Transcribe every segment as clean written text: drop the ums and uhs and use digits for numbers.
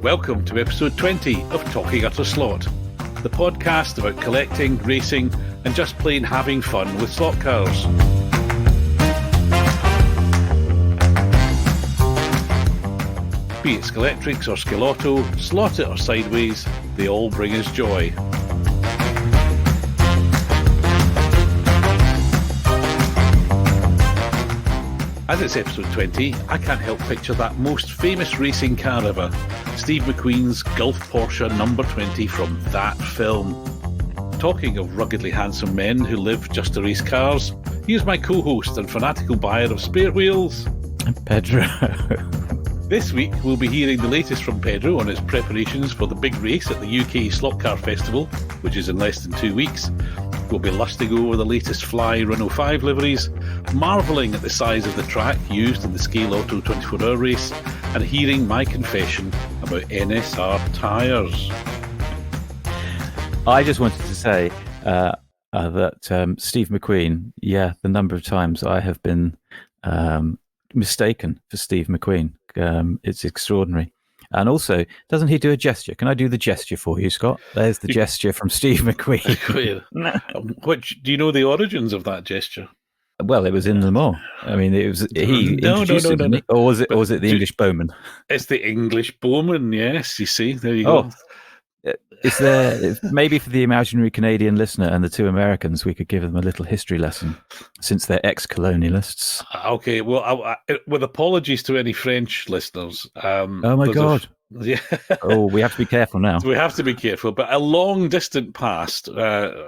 Welcome to episode 20 of Talking Utter Slot, the podcast about collecting, racing, and just plain having fun with slot cars. Be it Skeletrix or Skelotto, slot it or sideways, they all bring us joy. As it's episode 20, I can't help picture that most famous racing car ever, Steve McQueen's Gulf Porsche number 20 from that film. Talking of ruggedly handsome men who live just to race cars, here's my co-host and fanatical buyer of spare wheels, Pedro. This week, we'll be hearing the latest from Pedro on its preparations for the big race at the UK Slot Car Festival, which is in less than 2 weeks. We'll be lusting over the latest Fly Renault 5 liveries, marvelling at the size of the track used in the Scale Auto 24-hour race, and hearing my confession about NSR tyres. I just wanted to say that Steve McQueen, the number of times I have been mistaken for Steve McQueen, it's extraordinary. And also, doesn't he do a gesture? Can I do the gesture for you, Scott? There's the gesture from Steve McQueen. Which, do you know the origins of that gesture? Well, it was in Le Mans. I mean, it was he introduced it, didn't he? Or was it the English Bowman? It's the English Bowman, yes. You see, there you go. Is there maybe for the imaginary Canadian listener and the two Americans, we could give them a little history lesson since they're ex-colonialists? Okay, well, with apologies to any French listeners. Oh my God! Yeah. Oh, we have to be careful now. We have to be careful. But a long distant past,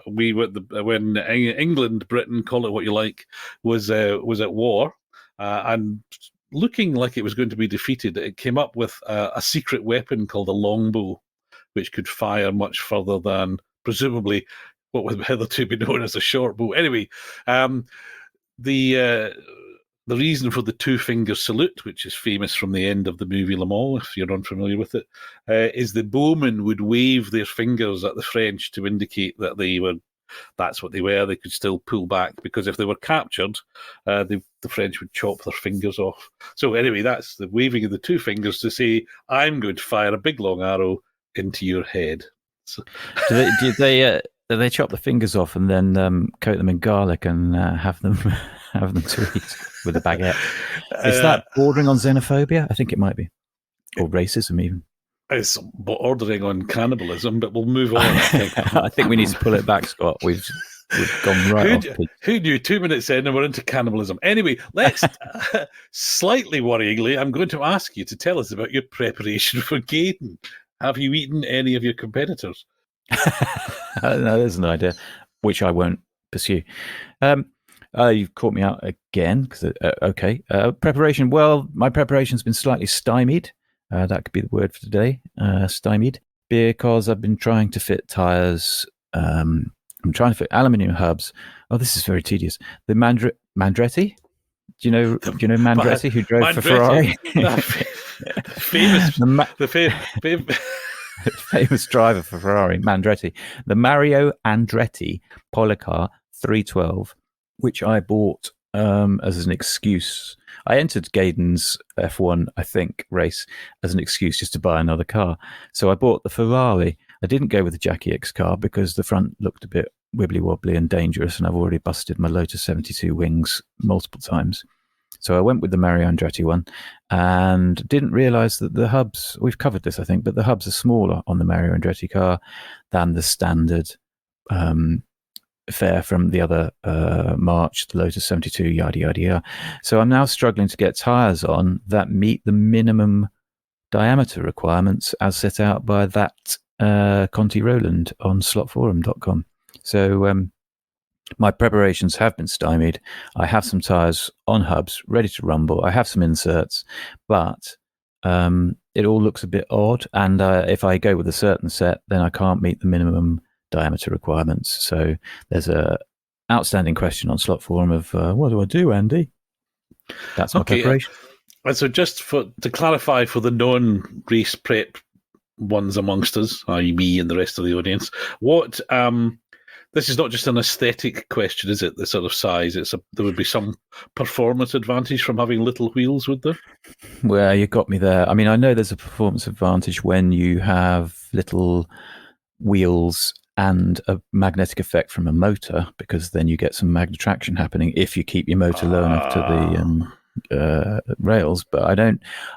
we were when England, Britain, call it what you like, was at war, and looking like it was going to be defeated, it came up with a secret weapon called a longbow, which could fire much further than, presumably, what would hitherto be known as a short bow. Anyway, the reason for the two-finger salute, which is famous from the end of the movie Le Mans, if you're unfamiliar with it, is the bowmen would wave their fingers at the French to indicate that that's what they were. They could still pull back, because if they were captured, the French would chop their fingers off. So anyway, that's the waving of the two fingers to say, I'm going to fire a big long arrow into your head. So. Do they chop the fingers off and then coat them in garlic and have them to eat with a baguette? Is that bordering on xenophobia? I think it might be, or racism even. It's bordering on cannibalism, but we'll move on. I think. I think we need to pull it back, Scott. We've gone right off. Who knew? 2 minutes in and we're into cannibalism. Anyway, let's, slightly worryingly, I'm going to ask you to tell us about your preparation for Gaydon. Have you eaten any of your competitors? No, there's an idea, which I won't pursue. You've caught me out again. Preparation. Well, my preparation's been slightly stymied. That could be the word for today. Stymied, because I've been trying to fit tyres. I'm trying to fit aluminium hubs. Oh, this is very tedious. The Mandretti. Do you know Mandretti, who drove for Ferrari? Famous driver for Ferrari, Mandretti. The Mario Andretti Policar 312, which I bought as an excuse. I entered Gaydon's F1, I think, race as an excuse just to buy another car. So I bought the Ferrari. I didn't go with the Jackie X car because the front looked a bit wibbly-wobbly and dangerous, and I've already busted my Lotus 72 wings multiple times. So I went with the Mario Andretti one and didn't realise that the hubs, we've covered this, I think, but the hubs are smaller on the Mario Andretti car than the standard fare from the other March, the Lotus 72, yada, yada, yada. So I'm now struggling to get tyres on that meet the minimum diameter requirements as set out by that Conti Roland on slotforum.com. So my preparations have been stymied. I have some tyres on hubs ready to rumble. I have some inserts, but it all looks a bit odd. And if I go with a certain set, then I can't meet the minimum diameter requirements. So there's a outstanding question on Slot Forum of what do I do, Andy? That's my preparation. And so just to clarify for the non-race prep ones amongst us, i.e. me and the rest of the audience, what This is not just an aesthetic question, is it? The sort of size. There would be some performance advantage from having little wheels, would there? Well, you got me there. I mean, I know there's a performance advantage when you have little wheels and a magnetic effect from a motor, because then you get some magnetration happening if you keep your motor low enough to the rails. But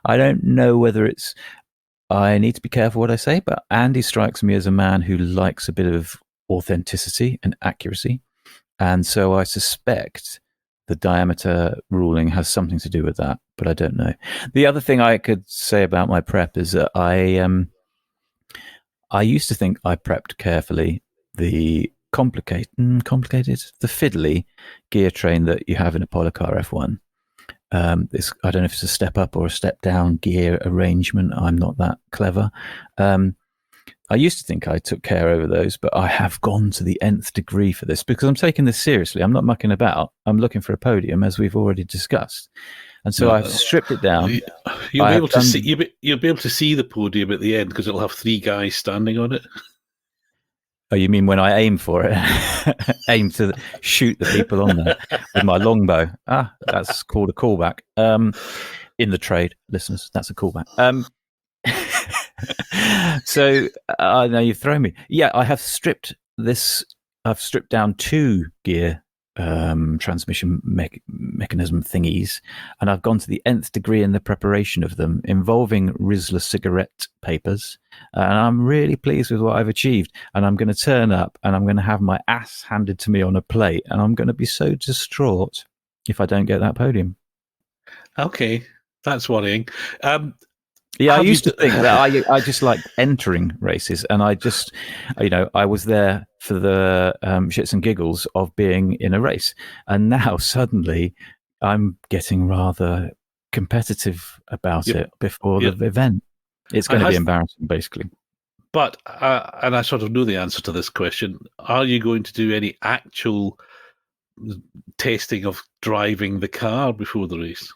I don't know whether it's. I need to be careful what I say, but Andy strikes me as a man who likes a bit of authenticity and accuracy, and so I suspect the diameter ruling has something to do with that, but I don't know. The other thing I could say about my prep is that I used to think I prepped carefully. The complicated, the fiddly gear train that you have in a Policar F1. I don't know if it's a step up or a step down gear arrangement. I'm not that clever. I used to think I took care over those, but I have gone to the nth degree for this because I'm taking this seriously. I'm not mucking about. I'm looking for a podium, as we've already discussed. And so I've stripped it down. You'll be able to see the podium at the end because it'll have 3 guys standing on it. Oh, you mean when I aim for it? Aim to shoot the people on there with my longbow. That's called a callback. In the trade, listeners, that's a callback. So now you've thrown me. Yeah, I have stripped this. I've stripped down 2 gear transmission mechanism thingies, and I've gone to the nth degree in the preparation of them, involving Rizla cigarette papers, and I'm really pleased with what I've achieved. And I'm going to turn up and I'm going to have my ass handed to me on a plate, and I'm going to be so distraught if I don't get that podium. Okay, that's worrying. Yeah, I used to think that I just like entering races, and I just, I was there for the shits and giggles of being in a race. And now suddenly I'm getting rather competitive about it before the event. It's going to be embarrassing, basically. But, and I sort of know the answer to this question, are you going to do any actual testing of driving the car before the race?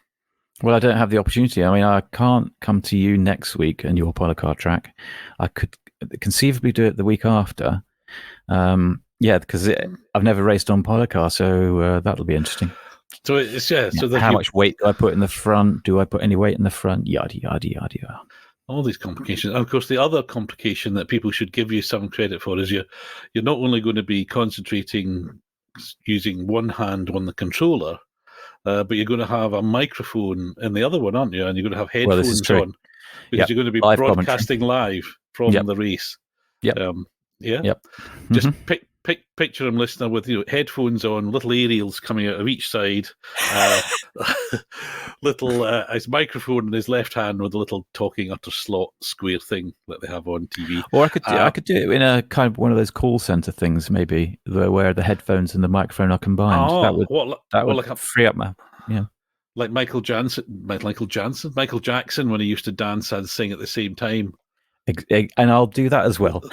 Well, I don't have the opportunity. I mean, I can't come to you next week and your Policar track. I could conceivably do it the week after. Because I've never raced on Policar, so that'll be interesting. So it's So how much weight do I put in the front? Do I put any weight in the front? Yada yada yada. All these complications. And of course, the other complication that people should give you some credit for is you're not only going to be concentrating using one hand on the controller, but you're going to have a microphone in the other one, aren't you? And you're going to have headphones on because you're going to be broadcasting live from the race. Yep. Just picture him, listener, with headphones on, little aerials coming out of each side, his microphone in his left hand with a little talking utter slot square thing that they have on TV. Or I could do it in a kind of one of those call center things, maybe where the headphones and the microphone are combined. That would free up my like Michael Jackson when he used to dance and sing at the same time. And I'll do that as well.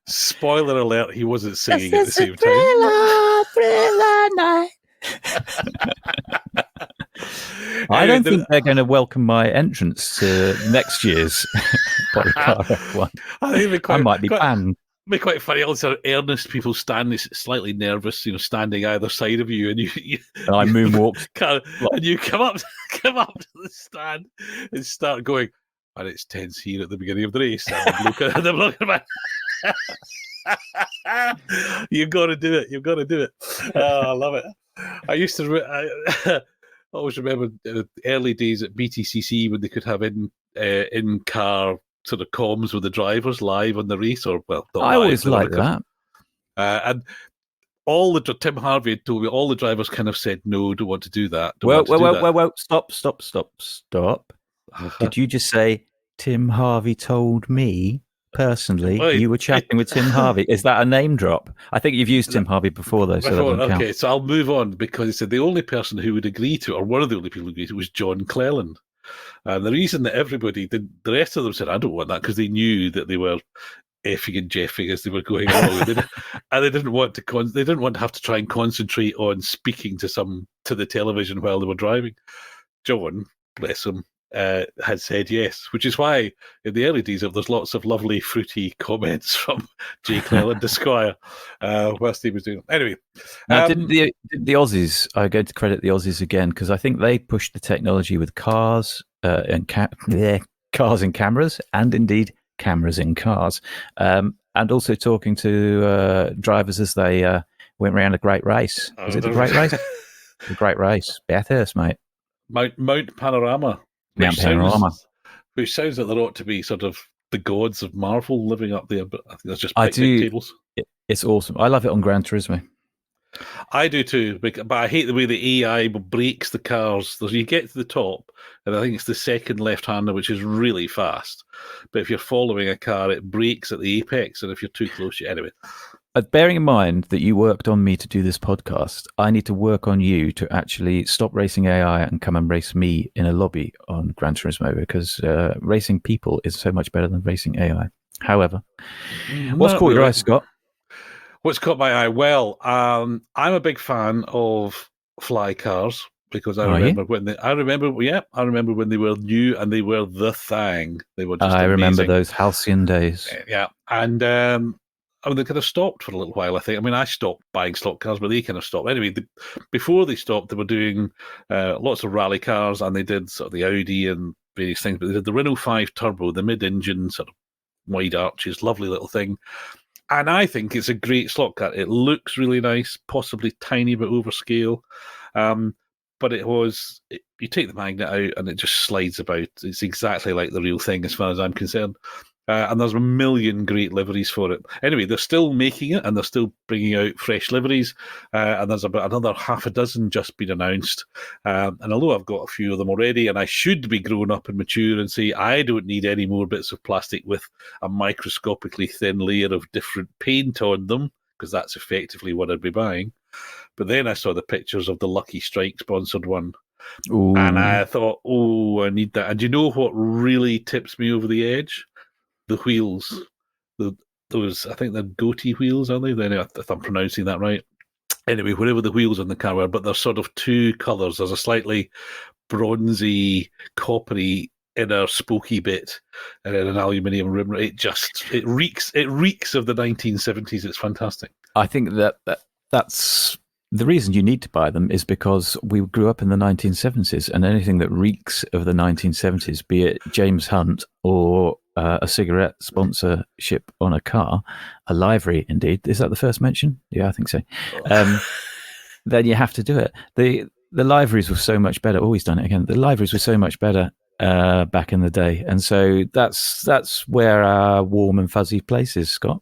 Spoiler alert, he wasn't singing at the same time. I don't think they're going to welcome my entrance to next year's Policar F1. I might be banned. It'd be quite funny. All sort of earnest people standing, slightly nervous, standing either side of you, and and I moonwalked, and you come up to the stand and start going. And it's tense here at the beginning of the race. And I'm looking at You've got to do it. You've got to do it. I love it. I used to. I always remember the early days at BTCC when they could have in-car sort of comms with the drivers live on the race, I always liked that. And Tim Harvey had told me all the drivers kind of said no, don't want to do that. Stop. Did you just say Tim Harvey told me personally you were chatting with Tim Harvey? Is that a name drop? I think you've used Tim Harvey before, though. So I'll move on because he said the only person who would agree to, or one of the only people who agreed to, was John Cleland. And the reason that everybody did, the rest of them said, I don't want that, because they knew that they were effing and jeffing as they were going along, and they didn't want to have to try and concentrate on speaking to the television while they were driving. John, bless him, had said yes, which is why in the early days there's lots of lovely fruity comments from Jake Leland Esquire whilst he was doing it. Anyway. Now, didn't the Aussies, I go to credit the Aussies again, because I think they pushed the technology with cars and cars and cameras, and indeed cameras in cars, and also talking to drivers as they went around a great race. Was it the great race? The great race. Bathurst, mate. Mount Panorama. Mount Panorama. Which sounds like there ought to be sort of the gods of Marvel living up there, but I think that's just picnic tables. It's awesome. I love it on Gran Turismo. I do too, but I hate the way the AI breaks the cars. You get to the top, and I think it's the second left-hander, which is really fast. But if you're following a car, it breaks at the apex, and if you're too close, anyway. Bearing in mind that you worked on me to do this podcast, I need to work on you to actually stop racing AI and come and race me in a lobby on Gran Turismo, because racing people is so much better than racing AI. However, what's caught your eye, Scott? What's caught my eye? Well, I'm a big fan of fly cars because I remember when they were new and they were the thing. They were just amazing. Remember those halcyon days. Yeah, and they kind of stopped for a little while, I think. I mean, I stopped buying stock cars, but they kind of stopped. Anyway, before they stopped, they were doing lots of rally cars, and they did sort of the Audi and various things, but they did the Renault 5 Turbo, the mid-engine sort of wide arches, lovely little thing. And I think it's a great slot car. It looks really nice, possibly tiny bit overscale. But you take the magnet out and it just slides about. It's exactly like the real thing as far as I'm concerned. And there's a million great liveries for it. Anyway, they're still making it and they're still bringing out fresh liveries. And there's about another half a dozen just been announced. And although I've got a few of them already, and I should be grown up and mature and say, I don't need any more bits of plastic with a microscopically thin layer of different paint on them, because that's effectively what I'd be buying. But then I saw the pictures of the Lucky Strike sponsored one. Ooh. And I thought, I need that. And do you know what really tips me over the edge? The wheels, those, I think they're goatee wheels, aren't they? If I'm pronouncing that right. Anyway, whatever the wheels on the car were, but they're sort of two colours. There's a slightly bronzy, coppery inner spokey bit and then an aluminium rim. It reeks of the 1970s. It's fantastic. I think that's the reason you need to buy them is because we grew up in the 1970s, and anything that reeks of the 1970s, be it James Hunt or a cigarette sponsorship on a car, a livery indeed. Is that the first mention? Yeah, I think so. Then you have to do it. The liveries were so much better. Always done it again. The liveries were so much better back in the day, and so that's where our warm and fuzzy place is, Scott.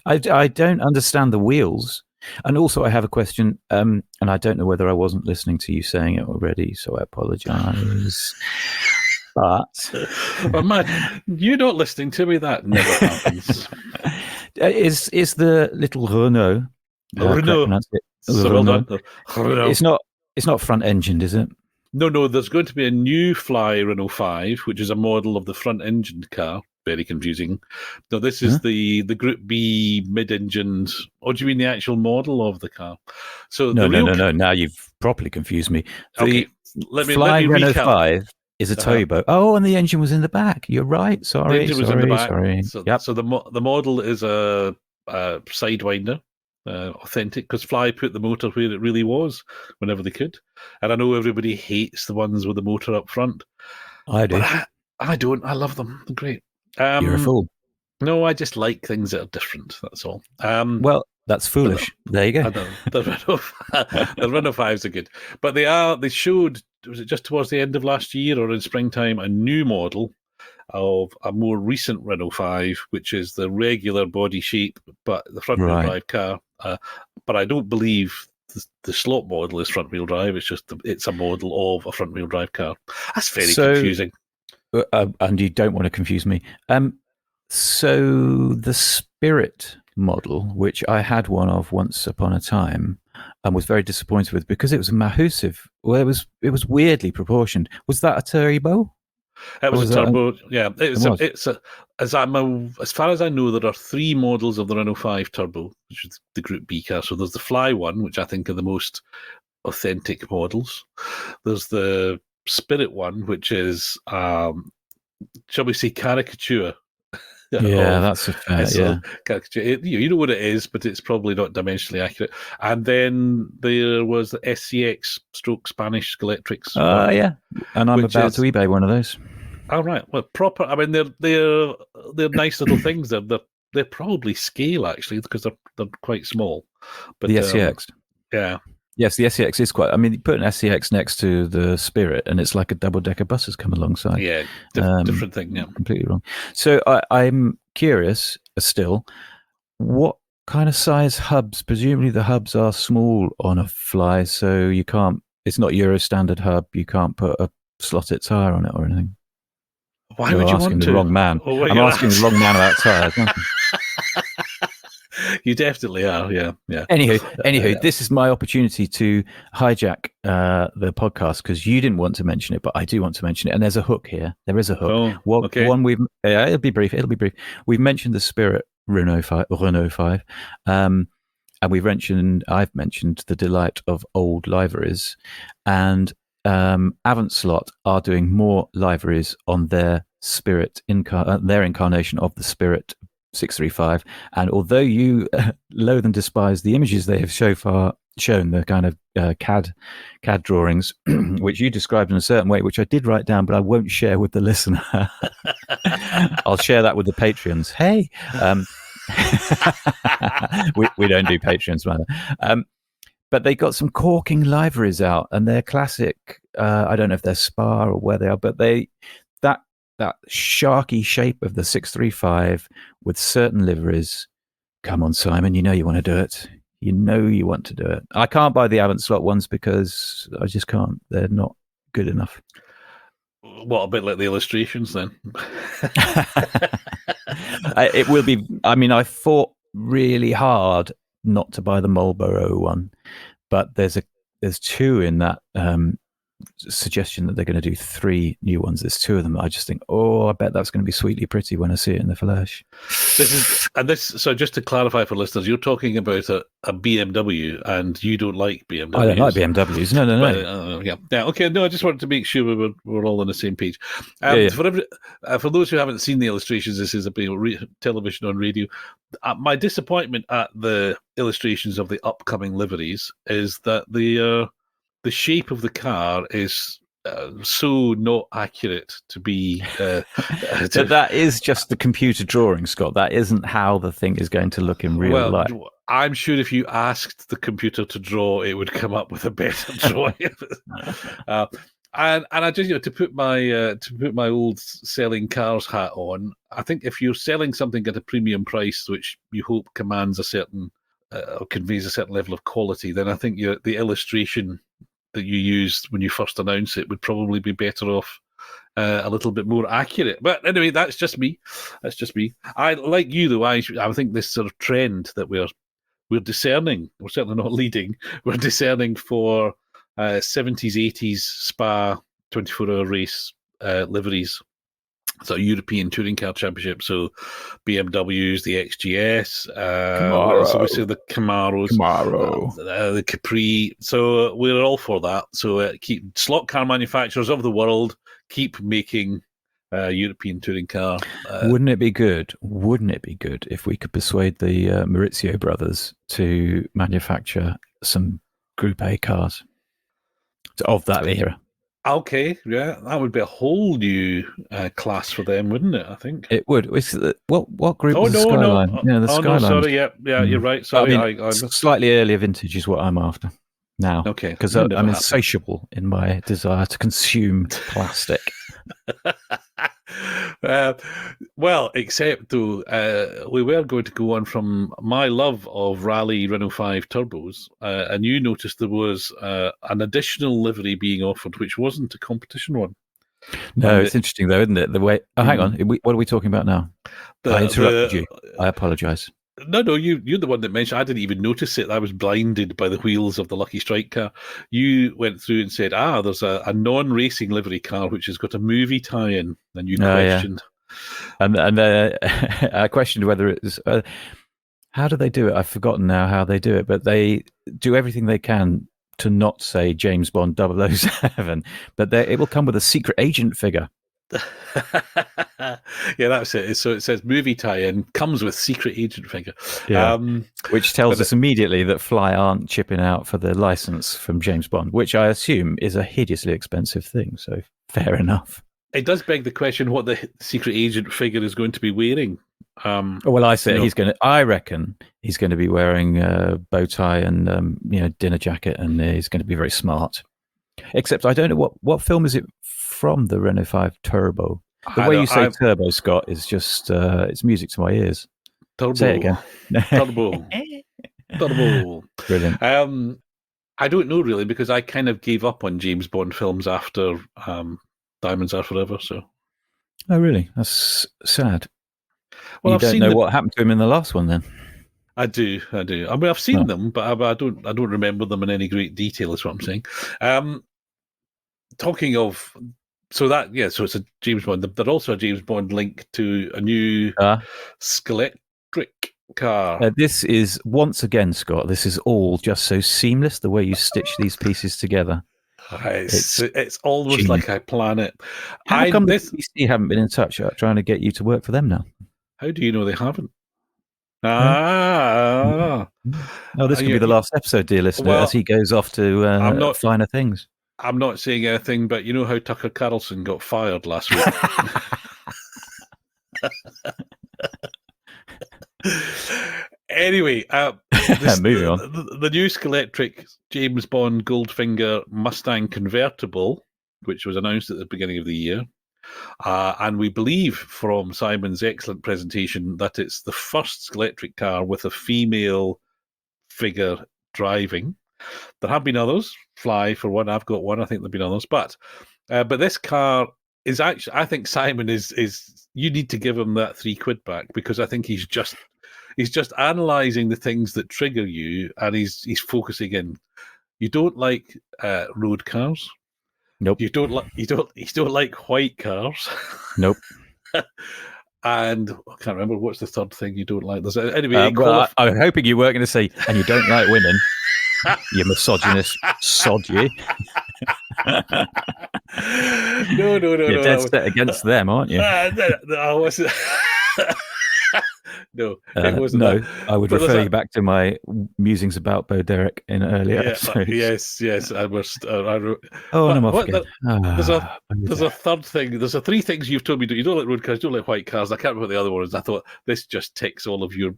I don't understand the wheels. And also, I have a question, and I don't know whether I wasn't listening to you saying it already, so I apologise. But well, man, you're not listening to me. That never happens. Is the little Renault? Renault. It's not front engined, is it? No. There's going to be a new Fly Renault 5, which is a model of the front engined car. Very confusing. No, this is the Group B mid-engined. Or do you mean the actual model of the car? So no. Now you've properly confused me. Okay, let me Renault recap. 5 is a turbo. Oh, and the engine was in the back. You're right. Sorry. The engine was in the back. Sorry. So the model is a Sidewinder, authentic, because Fly put the motor where it really was whenever they could. And I know everybody hates the ones with the motor up front. I do. But I don't. I love them. They're great. You're a fool. No, I just like things that are different. That's all. Well, that's foolish. There you go. The Renault 5s are good, but they showed, was it just towards the end of last year or in springtime, a new model of a more recent Renault 5, which is the regular body shape, but the front-wheel drive car. But I don't believe the slot model is front-wheel drive. It's just it's a model of a front-wheel drive car. That's very confusing. And you don't want to confuse me. So the Spirit model, which I had one of once upon a time, and was very disappointed with because it was massive. Well, it was weirdly proportioned. Was that a turbo? It was a turbo. Yeah, it's as far as I know, there are 3 models of the Renault 5 Turbo, which is the Group B car. So there's the Fly one, which I think are the most authentic models. There's the Spirit one, which is, shall we say, caricature. Yeah, that's a fair. Yeah. Caricature. You know what it is, but it's probably not dimensionally accurate. And then there was the SCX stroke Spanish Skeletrix one. Yeah. And I'm about to eBay one of those. All right. Well, proper. I mean, they're nice little things. They're probably scale actually because they're quite small. But the SCX. Yeah. Yes, the SCX is quite. I mean, you put an SCX next to the Spirit, and it's like a double-decker bus has come alongside. Yeah, different thing. Yeah, completely wrong. So I'm curious still, what kind of size hubs? Presumably, the hubs are small on a Fly, so you can't. It's not Euro standard hub. You can't put a slotted tire on it or anything. Why would you want to? The wrong man. I'm asking the wrong man about tires. You definitely are, yeah. Anywho, this is my opportunity to hijack the podcast because you didn't want to mention it, but I do want to mention it. And there's a hook here. There is a hook. Okay. One it'll be brief. We've mentioned the Spirit Renault 5, and I've mentioned the delight of old liveries, and Avant Slot are doing more liveries on their Spirit their incarnation of the Spirit 635, and although you loathe and despise the images they have so far shown, the kind of CAD drawings, which you described in a certain way, which I did write down, but I won't share with the listener. I'll share that with the Patreons. Hey, we don't do Patreons, rather. But they got some corking liveries out, and they're classic. I don't know if they're Spa or where they are, but that sharky shape of the 635 with certain liveries. Come on, Simon, you know you want to do it. You know you want to do it. I can't buy the Avant Slot ones because I just can't. They're not good enough. What, a bit like the illustrations then? It will be. I mean, I fought really hard not to buy the Marlboro one, but there's two in that suggestion that they're going to do 3 new ones. There's 2 of them. I just think, I bet that's going to be sweetly pretty when I see it in the flesh. So just to clarify for listeners, you're talking about a BMW, and you don't like BMWs. I don't like BMWs. No. Yeah. Okay. No, I just wanted to make sure we're all on the same page. For those who haven't seen the illustrations, this is a television on radio. My disappointment at the illustrations of the upcoming liveries is that the shape of the car is so not accurate to be. That is just the computer drawing, Scott. That isn't how the thing is going to look in real life. I'm sure if you asked the computer to draw, it would come up with a better drawing. And I just, to put my old selling cars hat on, I think if you're selling something at a premium price, which you hope commands a certain or conveys a certain level of quality, then I think the illustration that you used when you first announced it would probably be better off a little bit more accurate. But anyway, that's just me. I, like you though, I think this sort of trend that we're discerning, we're certainly not leading, we're discerning for 70s, 80s Spa 24-hour race liveries. So European Touring Car Championship, so BMWs, the XGS, the Camaros, the Capri. So we're all for that. So keep slot car manufacturers of the world keep making European touring car. Wouldn't it be good? Wouldn't it be good if we could persuade the Maurizio brothers to manufacture some Group A cars of that era? Okay, yeah, that would be a whole new class for them, wouldn't it? I think it would. What group? The Skyline. The Skyline. No, sorry, yeah, you're right. Sorry, I mean, slightly earlier vintage is what I'm after now. Okay, because I'm insatiable in my desire to consume plastic. Well, except though, we were going to go on from my love of Rally Renault 5 turbos, and you noticed there was an additional livery being offered, which wasn't a competition one. No, it's interesting though, isn't it? The way. Oh, hang on. What are we talking about now? I interrupted you. I apologise. No, you're the one that mentioned. I didn't even notice it. I was blinded by the wheels of the Lucky Strike car. You went through and said, there's a non-racing livery car which has got a movie tie-in, and you questioned. Yeah. And I questioned whether it was... how do they do it? I've forgotten now how they do it, but they do everything they can to not say James Bond 007, but it will come with a secret agent figure. Yeah, that's it. So it says movie tie-in comes with secret agent figure. Yeah. Which tells us immediately that Fly aren't chipping out for the license from James Bond, which I assume is a hideously expensive thing. So fair enough. It does beg the question what the secret agent figure is going to be wearing. Well, I say I reckon he's going to be wearing a bow tie and dinner jacket, and he's going to be very smart. Except I don't know what film is it from, the Renault 5 Turbo. The way you say turbo, Scott, is just it's music to my ears. Turbo. Say it again. Turbo. Brilliant. I don't know really, because I kind of gave up on James Bond films after Diamonds Are Forever. So. Oh, really? That's sad. Well, you don't know what happened to him in the last one, then? I do. I mean, I've seen them, but I don't remember them in any great detail. Is what I'm saying. Talking of, so it's a James Bond. There's also a James Bond link to a new Skeletric car. This is, once again, Scott, this is all just so seamless, the way you stitch these pieces together. It's almost genius. Like I plan it. How come the BBC haven't been in touch trying to get you to work for them now? How do you know they haven't? Oh, this could be the last episode, dear listener, as he goes off to finer things. I'm not saying anything, but you know how Tucker Carlson got fired last week? Anyway, moving on. The new Skeletric James Bond Goldfinger Mustang convertible, which was announced at the beginning of the year, and we believe from Simon's excellent presentation that it's the first Skeletric car with a female figure driving. There have been others. Fly, for one, I've got one. I think there've been others, but this car is actually. I think Simon is. You need to give him that £3 back, because I think he's just analysing the things that trigger you, and he's focusing in. You don't like road cars. Nope. You don't like white cars. Nope. And I can't remember what's the third thing you don't like. There's anyway. I'm hoping you weren't going to say, and you don't like women. You misogynist sod, you. No. You're dead set against them, aren't you? No, it wasn't. No, I would refer you back to my musings about Bo Derek in earlier episodes. Yes. I was. I'm off again. There's a third thing. There's three things you've told me. You don't like road cars. You don't like white cars. I can't remember what the other one is. I thought this just ticks all of your,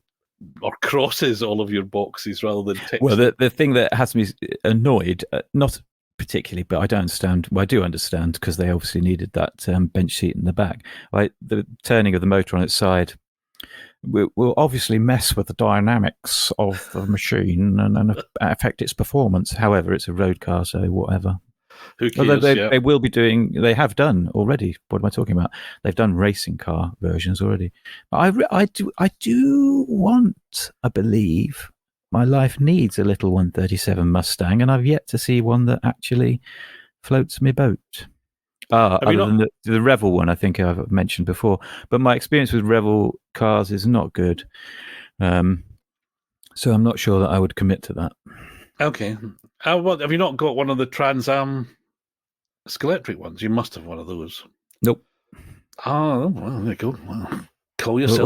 or crosses all of your boxes rather than ticks. Well, the thing that has me annoyed, not particularly, but I don't understand. Well, I do understand, because they obviously needed that bench seat in the back. Like the turning of the motor on its side will obviously mess with the dynamics of the machine and affect its performance. However, it's a road car, so whatever. Who cares? They will be doing. They have done already. What am I talking about? They've done racing car versions already. I do want. I believe my life needs a little 137 Mustang, and I've yet to see one that actually floats my boat. Other than the Revel one, I think I've mentioned before. But my experience with Revel cars is not good. So I'm not sure that I would commit to that. Okay. Have you not got one of the Trans Am Skeletric ones? You must have one of those. Nope. Oh, well, there you go. Well, call yourself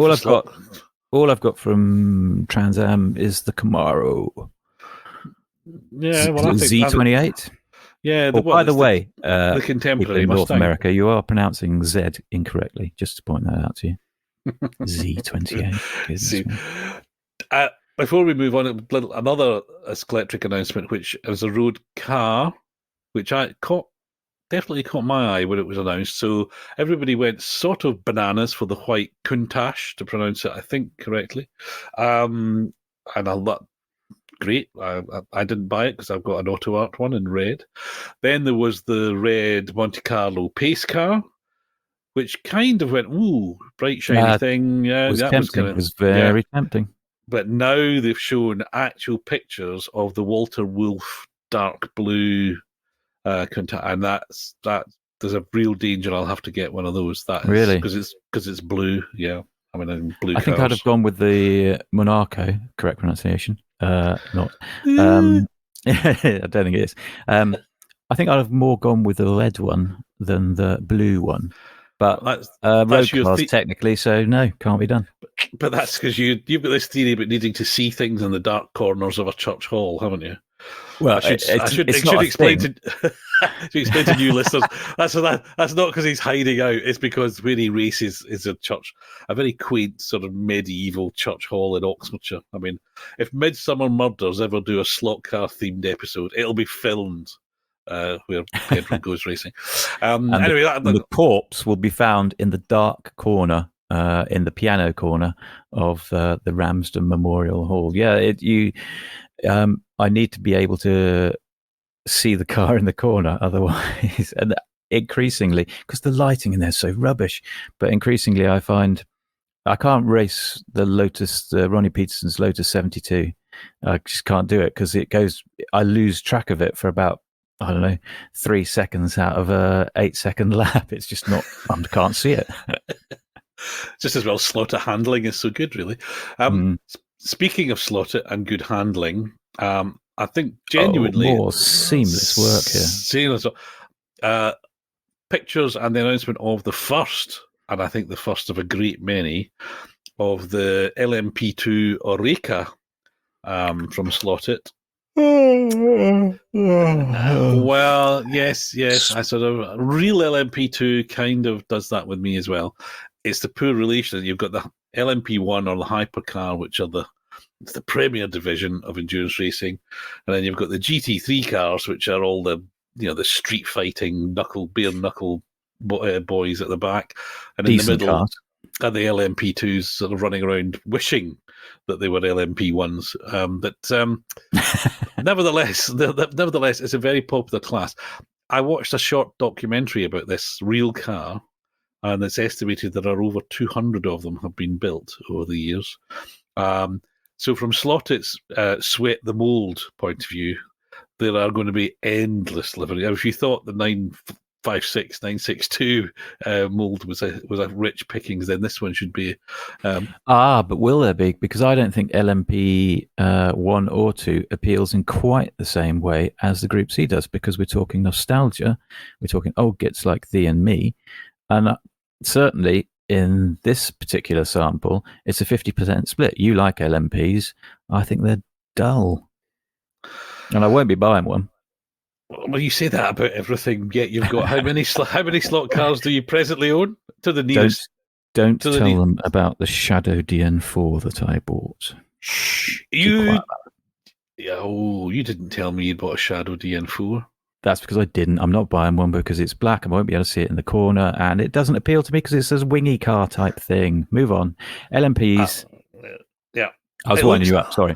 all I've got from Trans Am is the Camaro. Yeah, well, I think Z28. Yeah. By the way, the contemporary in North Mustang. America, you are pronouncing Z incorrectly. Just to point that out to you. Z28. Before we move on, another Skeletric announcement, which is a road car, which definitely caught my eye when it was announced. So everybody went sort of bananas for the white Countach, to pronounce it, I think, correctly. And great. I didn't buy it because I've got an Auto Art one in red. Then there was the red Monte Carlo pace car, which kind of went, ooh, bright shiny thing. Yeah, it was very tempting. But now they've shown actual pictures of the Walter Wolf dark blue Countach, and that's there's a real danger I'll have to get one of those. That is, really, because it's blue. Yeah, I mean, blue. I think I'd have gone with the Monaco, correct pronunciation. I don't think it is. I think I'd have more gone with the red one than the blue one. But road your cars technically, so no, can't be done. But that's because you've got this theory about needing to see things in the dark corners of a church hall, haven't you? Well, I should explain to new listeners. That's not because he's hiding out. It's because where he races is a church, a very quaint sort of medieval church hall in Oxfordshire. I mean, if Midsummer Murders ever do a slot car themed episode, it'll be filmed where Pedro goes racing. Anyway, the corpse will be found in the dark corner. In the piano corner of the Ramsden Memorial Hall. Yeah, I need to be able to see the car in the corner, otherwise, and increasingly, because the lighting in there is so rubbish, but increasingly I find I can't race the Lotus, Ronnie Peterson's Lotus 72. I just can't do it because I lose track of it for about, I don't know, 3 seconds out of a 8-second lap. It's just not, I can't see it. Just as well, slaughter handling is so good, really. Speaking of slaughter and good handling, I think genuinely more seamless work here. Seamless pictures and the announcement of the first, and I think the first of a great many, of the LMP2 Oreca from Slotted. Well, yes, I sort of real LMP2 kind of does that with me as well. It's the poor relation. You've got the LMP1 or the hypercar, which are it's the premier division of endurance racing, and then you've got the GT3 cars, which are all the street fighting bare knuckle boys at the back, and decent in the middle cars. Are the LMP2s sort of running around wishing that they were LMP1s. Nevertheless, it's a very popular class. I watched a short documentary about this real car, and it's estimated there are over 200 of them have been built over the years. So from Slottett's sweat the mould point of view, there are going to be endless livery. If you thought the 956, 962 mould was a rich pickings, then this one should be. But will there be? Because I don't think LMP 1 or 2 appeals in quite the same way as the Group C does, because we're talking nostalgia. We're talking old gits like thee and me. And certainly in this particular sample, it's a 50% split. You like LMPs. I think they're dull. And I won't be buying one. Well, you say that about everything, yet you've got how many slot cars do you presently own? To the nearest. Don't tell them about the Shadow DN4 that I bought. Shh. You didn't tell me you bought a Shadow DN4. That's because I didn't. I'm not buying one because it's black. I won't be able to see it in the corner, and it doesn't appeal to me because it's a wingy car type thing. Move on. LMPs. Yeah. I was winding you up. Sorry.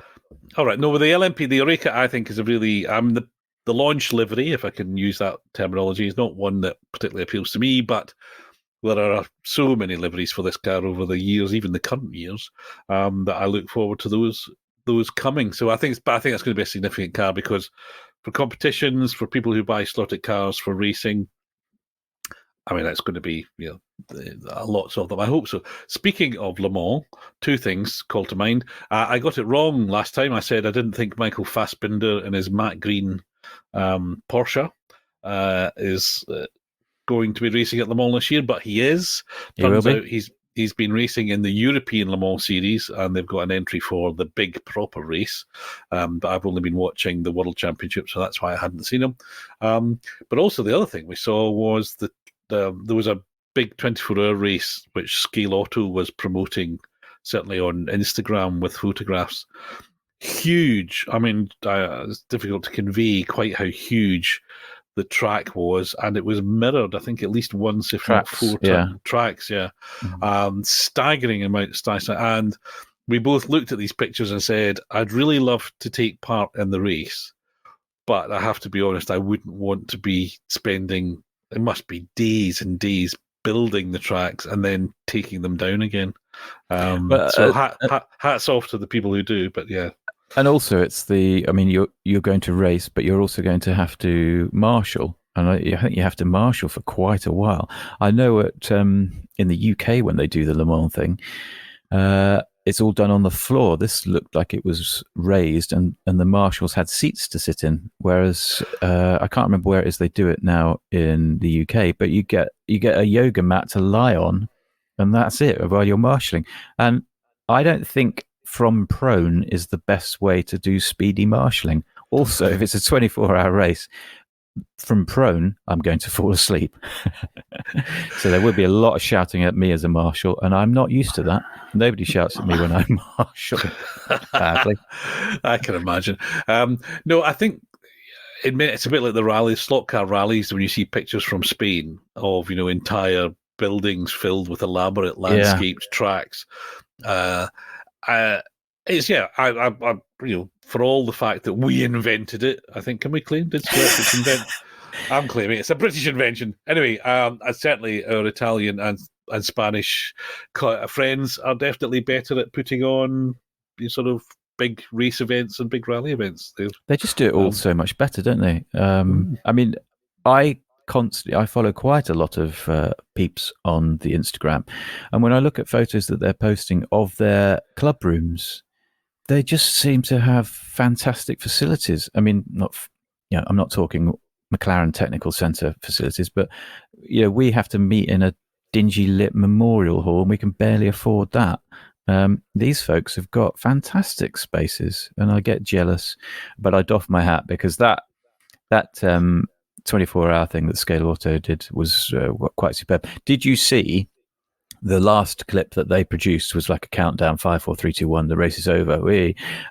All right. No, with the LMP, the Oreca, I think is a really the launch livery, if I can use that terminology, is not one that particularly appeals to me, but there are so many liveries for this car over the years, even the current years, that I look forward to those coming. So I think that's going to be a significant car because for competitions, for people who buy slotted cars for racing, I mean, that's going to be lots of them. I hope so. Speaking of Le Mans, 2 things call to mind. I got it wrong last time. I said I didn't think Michael Fassbinder in his matte green Porsche is going to be racing at Le Mans this year, but he is. Turns out he's been racing in the European Le Mans series, and they've got an entry for the big proper race. But I've only been watching the World Championship, so that's why I hadn't seen him. But also the other thing we saw was that there was a big 24-hour race which Scale Auto was promoting, certainly on Instagram with photographs. Huge. I mean, it's difficult to convey quite how huge the track was, and it was mirrored, I think, at least once, if not 4 tracks. Yeah, staggering amount of and we both looked at these pictures and said, "I'd really love to take part in the race, but I have to be honest, I wouldn't want to be spending. It must be days and days building the tracks and then taking them down again." Hats off to the people who do, but yeah. And also, it's you're going to race, but you're also going to have to marshal. And I think you have to marshal for quite a while. I know in the UK when they do the Le Mans thing, it's all done on the floor. This looked like it was raised, and the marshals had seats to sit in. Whereas I can't remember where it is they do it now in the UK, but you get a yoga mat to lie on, and that's it while you're marshalling. And I don't think from prone is the best way to do speedy marshalling. Also, if it's a 24-hour race, from prone, I'm going to fall asleep. So there would be a lot of shouting at me as a marshal, and I'm not used to that. Nobody shouts at me when I'm marshalling badly. I can imagine. No, I think it's a bit like the rallies, slot car rallies, when you see pictures from Spain of, entire buildings filled with elaborate landscaped tracks. It's for all the fact that we invented it, I think, can we claim? Did Celestics invent? I'm claiming it's a British invention. Anyway, certainly our Italian and Spanish friends are definitely better at putting on these sort of big race events and big rally events. They just do it all so much better, don't they? I mean, I follow quite a lot of peeps on the Instagram, and when I look at photos that they're posting of their club rooms, they just seem to have fantastic facilities. I mean, I'm not talking McLaren Technical Centre facilities, but we have to meet in a dingy lit memorial hall, and we can barely afford that. These folks have got fantastic spaces, and I get jealous, but I doff my hat because that 24-hour thing that Scale Auto did was quite superb. Did you see the last clip that they produced was like a countdown, 5, 4, 3, 2, 1, the race is over.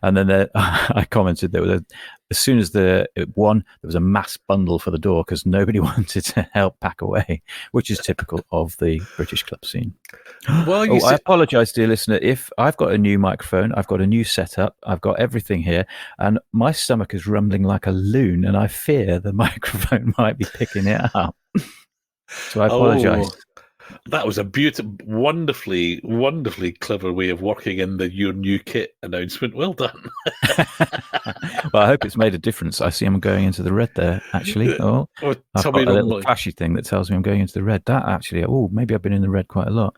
And then I commented that as soon as it won, there was a mass bundle for the door because nobody wanted to help pack away, which is typical of the British club scene. Well, I apologise, dear listener, if I've got a new microphone, I've got a new setup, I've got everything here, and my stomach is rumbling like a loon, and I fear the microphone might be picking it up. So I apologise. That was a beautiful, wonderfully, wonderfully clever way of working in your new kit announcement. Well done. Well, I hope it's made a difference. I see I'm going into the red there, actually. Oh, I've got a little flashy thing that tells me I'm going into the red. That actually, maybe I've been in the red quite a lot.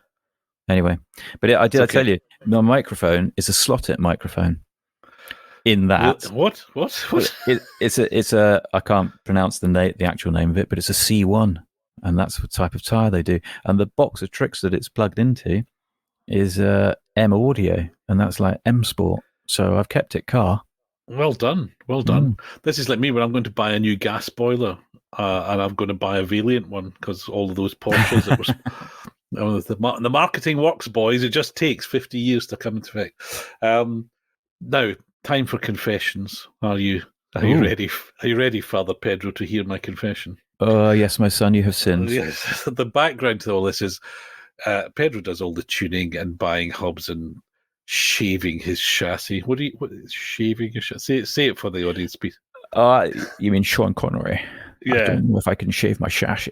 Anyway, but I tell you, my microphone is a slot-it microphone. In that, what? It's a I can't pronounce the actual name of it, but it's a C1. And that's the type of tyre they do. And the box of tricks that it's plugged into is M Audio, and that's like M Sport. So I've kept it car. Well done. This is like me when I'm going to buy a new gas boiler, and I'm going to buy a Valiant one because all of those Porsches that were... the marketing works, boys. It just takes 50 years to come into effect. Now, time for confessions. Are you ready? Are you ready, Father Pedro, to hear my confession? Yes, my son, you have sinned. Yes. The background to all this is Pedro does all the tuning and buying hubs and shaving his chassis. What shaving his chassis? Say it for the audience, please. You mean Sean Connery? Yeah. I don't know if I can shave my chassis.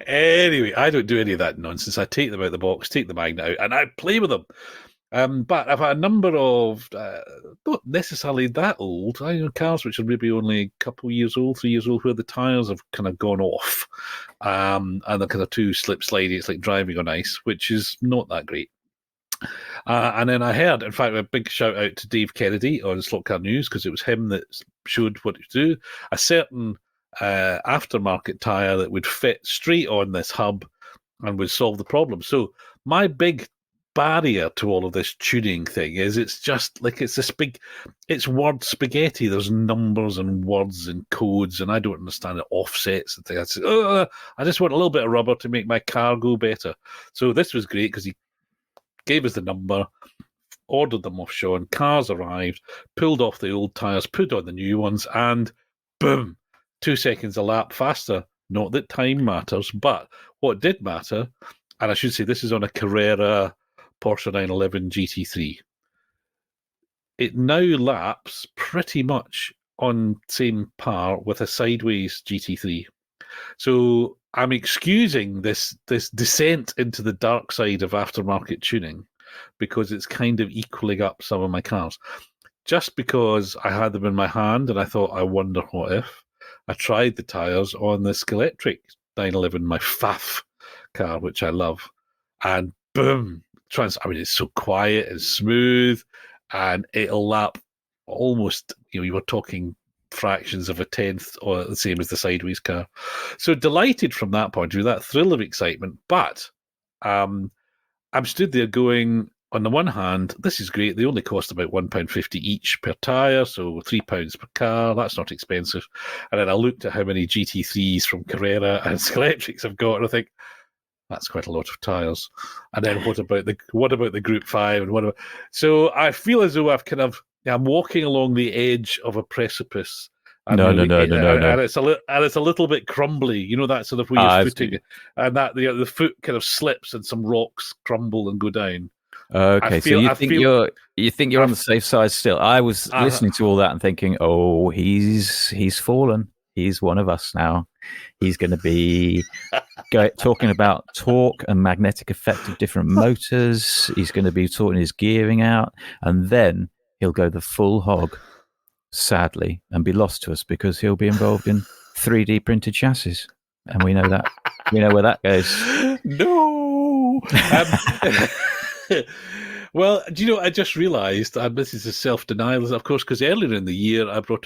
Anyway, I don't do any of that nonsense. I take them out of the box, take the magnet out, and I play with them. But I've had a number of, not necessarily that old, cars which are maybe only a couple of years old, 3 years old, where the tyres have kind of gone off. And they're kind of too slip-slidey. It's like driving on ice, which is not that great. And then I heard, in fact, a big shout out to Dave Kennedy on Slot Car News, because it was him that showed what to do. A certain aftermarket tyre that would fit straight on this hub and would solve the problem. So my big barrier to all of this tuning thing is it's just like it's word spaghetti. There's numbers and words and codes, and I don't understand the offsets and things. I just want a little bit of rubber to make my car go better. So this was great because he gave us the number, ordered them off Sean, cars arrived, pulled off the old tyres, put on the new ones, and boom, 2 seconds a lap faster. Not that time matters, but what did matter, and I should say this is on a Carrera Porsche 911 GT3. It now laps pretty much on same par with a sideways GT3. So I'm excusing this descent into the dark side of aftermarket tuning because it's kind of equaling up some of my cars. Just because I had them in my hand and I thought, I wonder what if. I tried the tyres on the Skeletric 911, my faff car, which I love. And boom. It's so quiet and smooth, and it'll lap almost, you were talking fractions of a tenth, or the same as the sideways car. So delighted from that point of view, that thrill of excitement. But I'm stood there going, on the one hand, this is great. They only cost about £1.50 each per tyre, so £3 per car. That's not expensive. And then I looked at how many GT3s from Carrera and Scalextrics I've got, and I think, that's quite a lot of tyres. And then what about the Group 5 and whatever? So I feel as though I'm walking along the edge of a precipice. And No. And it's a little bit crumbly. That sort of where you're footing, and that the foot kind of slips and some rocks crumble and go down. Okay, so you think you're on the safe side still? I was listening to all that and thinking, oh, he's fallen. He's one of us now. He's going to be talking about torque and magnetic effect of different motors. He's going to be sorting his gearing out, and then he'll go the full hog, sadly, and be lost to us because he'll be involved in 3D printed chassis, and we know that. We know where that goes. No. Well, do you know? I just realised this is a self-denial, of course, because earlier in the year I bought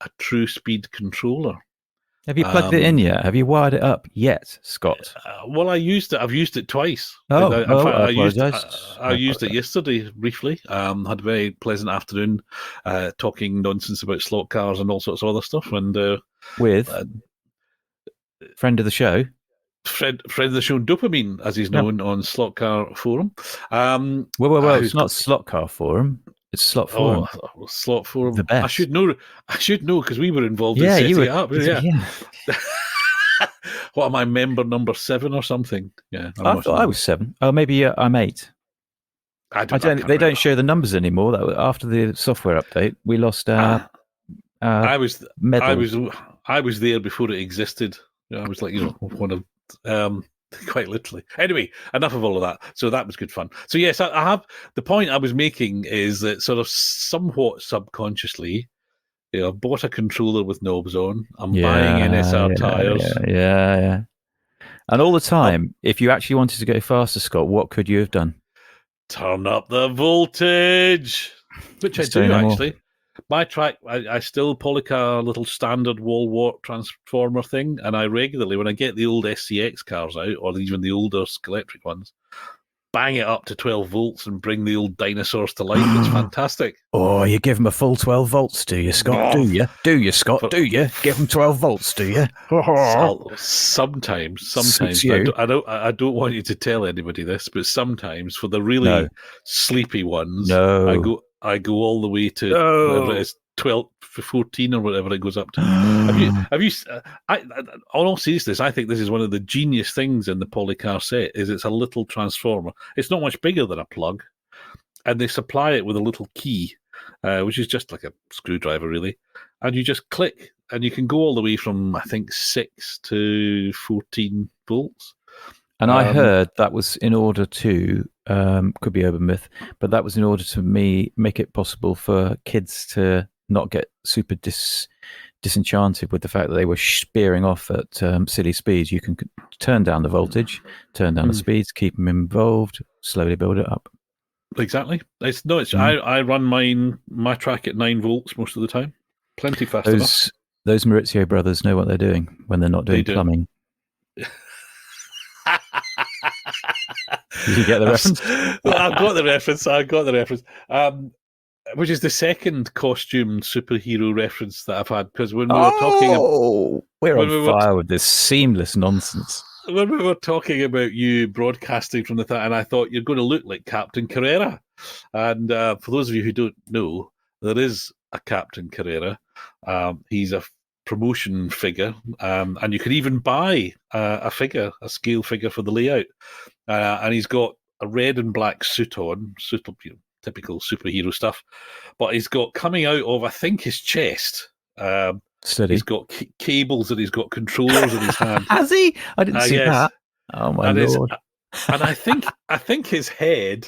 a True Speed controller. Have you plugged it in yet? Have you wired it up yet, Scott? Well, I used it. I've used it twice. I used it yesterday briefly. Had a very pleasant afternoon, talking nonsense about slot cars and all sorts of other stuff. And with friend of the show. Friend of the show, Dopamine, as he's known on Slot Car Forum. Well, it's not Slot Car Forum. It's Slot Forum. Oh, Slot Forum. The best. I should know because we were involved in setting it up. Yeah. What am I, member number 7 or something? Yeah, I thought I was 7. Oh, maybe I'm 8. They don't show the numbers anymore. After the software update, we lost our medal. I was there before it existed. I was like, one of quite literally. Anyway, enough of all of that. So that was good fun. So yes, I have the point I was making is that sort of somewhat subconsciously, I bought a controller with knobs on. I'm buying NSR tires. Yeah. And all the time, if you actually wanted to go faster, Scott, what could you have done? Turn up the voltage, which I do actually. My track, I still Policar little standard wall wart transformer thing, and I regularly, when I get the old SCX cars out, or even the older Scalextric ones, bang it up to 12 volts and bring the old dinosaurs to life. It's fantastic. Oh, you give them a full 12 volts, do you, Scott? Do you? Do you, Scott? Do you? Give them 12 volts, do you? Sometimes. I don't want you to tell anybody this, but sometimes for the really sleepy ones, I go all the way to whatever it is, 12, 14 or whatever it goes up to. Have you? On all seriousness, I think this is one of the genius things in the Policar set. Is it's a little transformer. It's not much bigger than a plug, and they supply it with a little key, which is just like a screwdriver, really. And you just click, and you can go all the way from I think 6 to 14 volts. And I heard that was in order to, could be urban myth, but that was in order to make it possible for kids to not get super disenchanted with the fact that they were spearing off at silly speeds. You can turn down the voltage, turn down the speeds, keep them involved, slowly build it up. Exactly. I run my track at 9 volts most of the time. Plenty fast enough. Those Maurizio brothers know what they're doing when they're not doing plumbing. Did you get the reference? I got the reference. Which is the second costume superhero reference that I've had, because when we were talking, we're on fire with this seamless nonsense. When we were talking about you broadcasting from the and I thought you're going to look like Captain Carrera. And for those of you who don't know, there is a Captain Carrera. He's a promotion figure, and you can even buy a scale figure for the layout. And he's got a red and black suit on, typical superhero stuff. But he's got coming out of, I think, his chest. He's got cables and he's got controllers in his hand. Has he? I didn't see that. Oh my lord! And I think his head,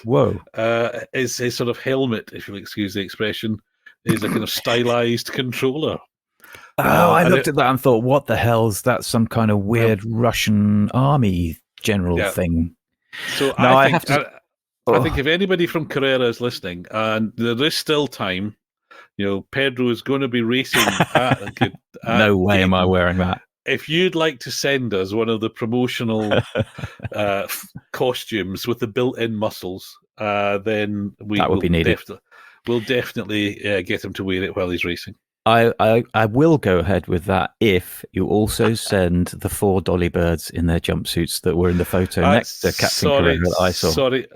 is his sort of helmet, if you'll excuse the expression, is a kind of stylized controller. I looked at that and thought, what the hell's that? Some kind of weird Russian army general thing. So No, I I think have to. I Oh, think if anybody from Carrera is listening, and there is still time, Pedro is going to be racing at no way am I Gaydon. wearing that. If you'd like to send us one of the promotional costumes with the built-in muscles, then That would be needed. we'll definitely get him to wear it while he's racing. I will go ahead with that if you also send the 4 dolly birds in their jumpsuits that were in the photo next to Captain Carrera that I saw. Sorry,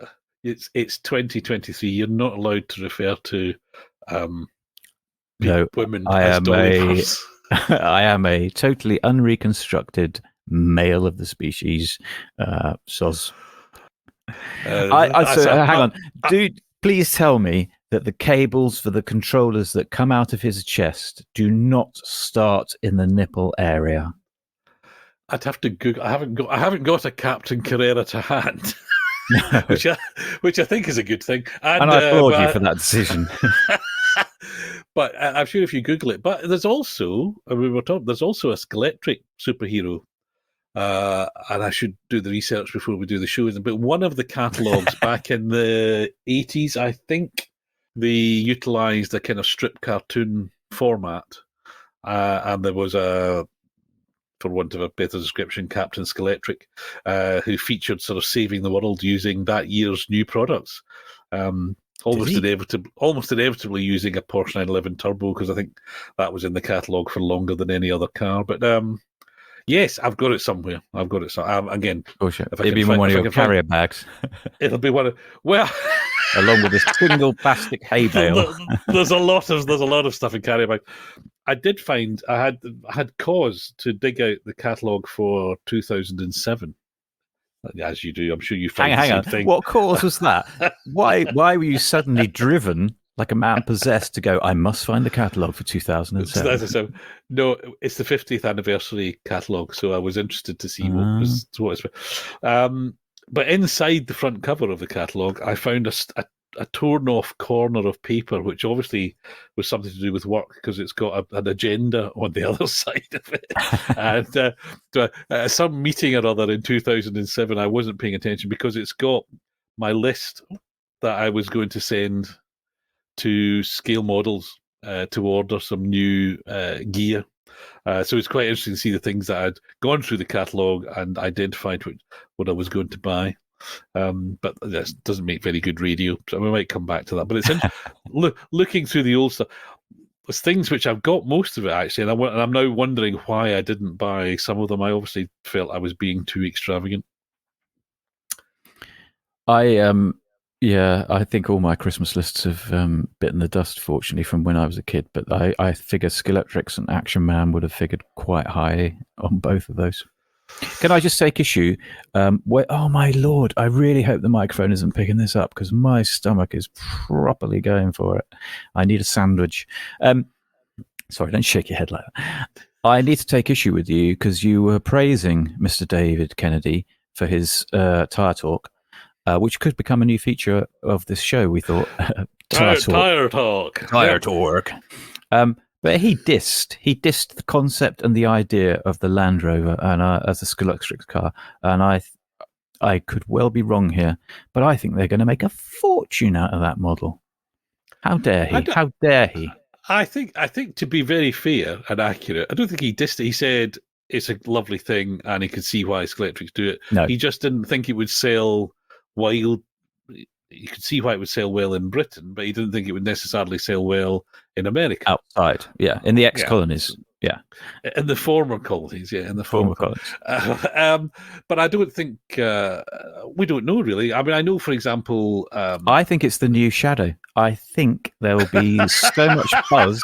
it's 2023. You're not allowed to refer to No, women I as am dolly birds. I am a totally unreconstructed male of the species. Soz. Hang on. Dude, please tell me that the cables for the controllers that come out of his chest do not start in the nipple area. I'd have to Google. I haven't got a Captain Carrera to hand, No. which I think is a good thing. And I applaud you for that decision. But I'm sure if you Google it, but there's also there's also a Skeletric superhero. And I should do the research before we do the show. But one of the catalogs back in the 80s, I think, they utilised a kind of strip cartoon format. And there was for want of a better description, Captain Skeletric, who featured sort of saving the world using that year's new products. Almost inevitably using a Porsche 911 Turbo, because I think that was in the catalogue for longer than any other car. But yes, I've got it somewhere. Again, it'll be one of your carrier bags. It'll be one of along with this single plastic hay bale. There's a lot of stuff in carrier bag. I did find I had cause to dig out the catalogue for 2007. As you do, I'm sure you find the same thing. What cause was that? Why were you suddenly driven like a man possessed to go, I must find the catalogue for 2007? No, it's the 50th anniversary catalogue, so I was interested to see what it's. But inside the front cover of the catalogue, I found a torn-off corner of paper, which obviously was something to do with work, because it's got an agenda on the other side of it. And some meeting or other in 2007, I wasn't paying attention, because it's got my list that I was going to send to Scale Models to order some new gear. So it's quite interesting to see the things that I'd gone through the catalogue and identified what I was going to buy. But this doesn't make very good radio, so we might come back to that. But it's looking through the old stuff. There's things which I've got most of it, actually, and I'm now wondering why I didn't buy some of them. I obviously felt I was being too extravagant. I think all my Christmas lists have bitten the dust, fortunately, from when I was a kid. But I figure Skeletrix and Action Man would have figured quite high on both of those. Can I just take issue? Oh, my Lord. I really hope the microphone isn't picking this up, because my stomach is properly going for it. I need a sandwich. Sorry, don't shake your head like that. I need to take issue with you because you were praising Mr. David Kennedy for his tyre talk, which could become a new feature of this show, we thought. Tyre talk. But he dissed the concept and the idea of the Land Rover and as a Skeletrix car, and I could well be wrong here, but I think they're going to make a fortune out of that model. How dare he? How dare he? I think to be very fair and accurate, I don't think he dissed it. He said it's a lovely thing and he could see why Skeletrix do it. No. He just didn't think it would sell wild. You could see why it would sell well in Britain, but he didn't think it would necessarily sell well in America. Outside, yeah. In the ex-colonies, yeah. In the former colonies, yeah. In the former colonies. But I don't think... we don't know, really. I mean, I know, for example... I think it's the new Shadow. I think there will be so much buzz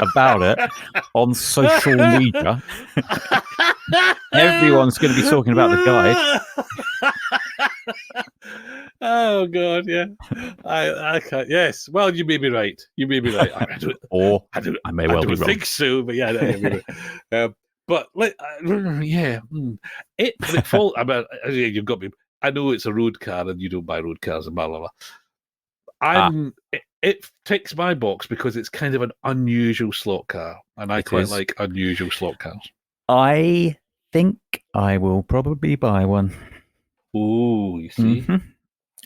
about it on social media. Everyone's going to be talking about the guide. Oh God, yeah. I can't. Yes. Well, you may be right. I may be wrong. I don't think so, but yeah. But yeah, it falls. You've got me. I know it's a road car, and you don't buy road cars, and blah blah blah. It ticks my box because it's kind of an unusual slot car, and I quite like unusual slot cars. I think I will probably buy one. Oh, you see. Mhm.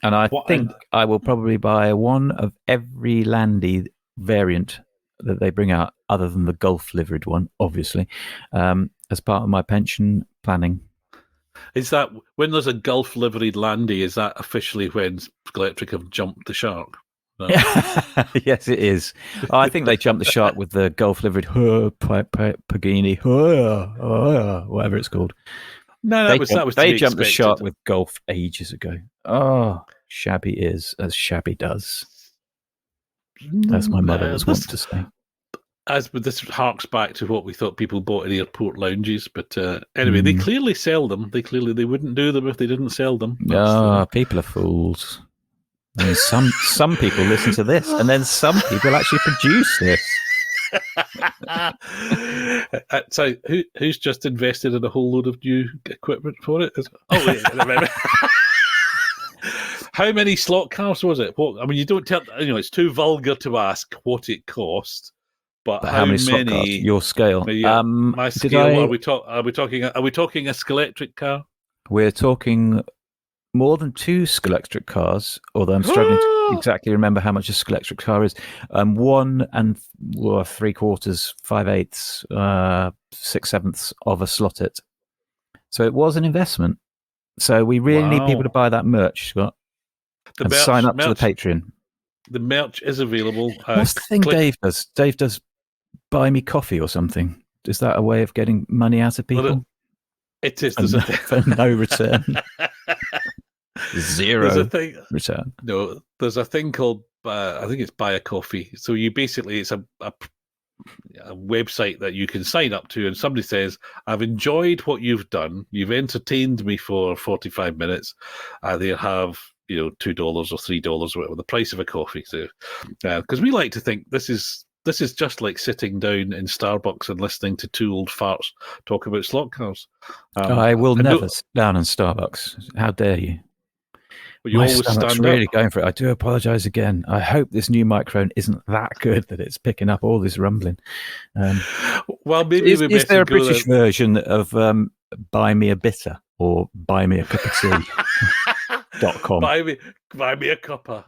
And I What think I will probably buy one of every Landy variant that they bring out, other than the Golf livered one, obviously, as part of my pension planning. is that when there's a Gulf liveried Landy? Is that officially when Electric have jumped the shark? No. Yes, it is. I think they jumped the shark with the Golf livered Pagini, whatever it's called. No, that was to they be jumped the expected. shark with Golf ages ago. Oh, shabby is as shabby does. As my mother was wont to say. This harks back to what we thought people bought in airport lounges, but anyway, they clearly sell them. They wouldn't do them if they didn't sell them. People are fools. I mean, some people listen to this, and then some people actually produce this. So, who's just invested in a whole load of new equipment for it? Oh, wait, remember. How many slot cars was it? You don't tell. It's too vulgar to ask what it cost. But how many slot cars? Your scale. My scale. Are we talking a Scalextric car? We're talking more than 2 Scalextric cars, although I'm struggling to exactly remember how much a Scalextric car is. 1 and 3/4, 5/8, 6/7 of a slot it. So it was an investment. So we really need people to buy that merch, Scott. And sign up to the Patreon. The merch is available. What's the thing Dave does? Dave does buy me coffee or something. Is that a way of getting money out of people? Well, it is. For no return. Zero return. No, there's a thing called, I think it's Buy a Coffee. So it's a website that you can sign up to, and somebody says, I've enjoyed what you've done. You've entertained me for 45 minutes. They have, $2 or $3, whatever, the price of a coffee. So, because we like to think this is just like sitting down in Starbucks and listening to 2 old farts talk about slot cars. I will never sit down in Starbucks. How dare you? But you always stand really up. Going for it. I do apologise again. I hope this new microphone isn't that good that it's picking up all this rumbling. Well, maybe is there a British version of Buy Me a Bitter or Buy Me a Cup of Tea.com? Buy me a cuppa.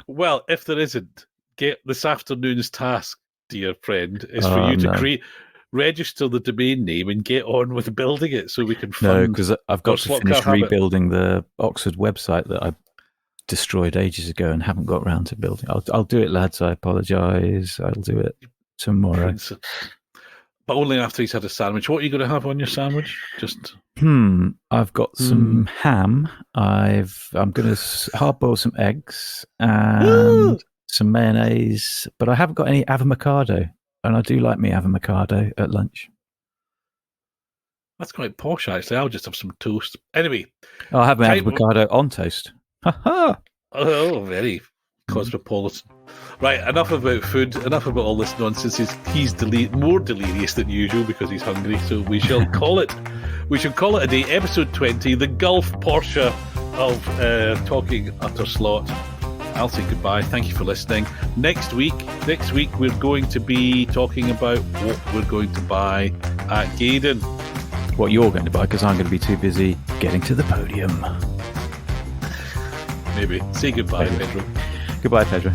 Well, if there isn't, get this afternoon's task, dear friend, is for you to register the domain name and get on with building it so we can fund. No, because I've got to finish rebuilding the Oxford website that I destroyed ages ago and haven't got around to building. I'll do it, lads. I apologise. I'll do it tomorrow. But only after he's had a sandwich. What are you going to have on your sandwich? Just I've got some ham. I'm going to hard boil some eggs and some mayonnaise, but I haven't got any avocado, and I do like me avocado at lunch. That's quite posh, actually. I'll just have some toast. Anyway, I'll have my avocado on toast. Ha! Oh, very cosmopolitan. Right, enough about food, enough about all this nonsense. He's more delirious than usual because he's hungry, so we shall call it. We should call it a day. Episode 20, the Gulf Porsche of Talking Utter Slot. I'll say goodbye. Thank you for listening. Next week, we're going to be talking about what we're going to buy at Gaydon. What you're going to buy, because I'm going to be too busy getting to the podium. Maybe. Say goodbye, Pedro. Goodbye, Pedro.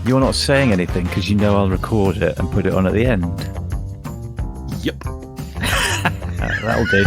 You're not saying anything because you know I'll record it and put it on at the end. Yep. That'll do.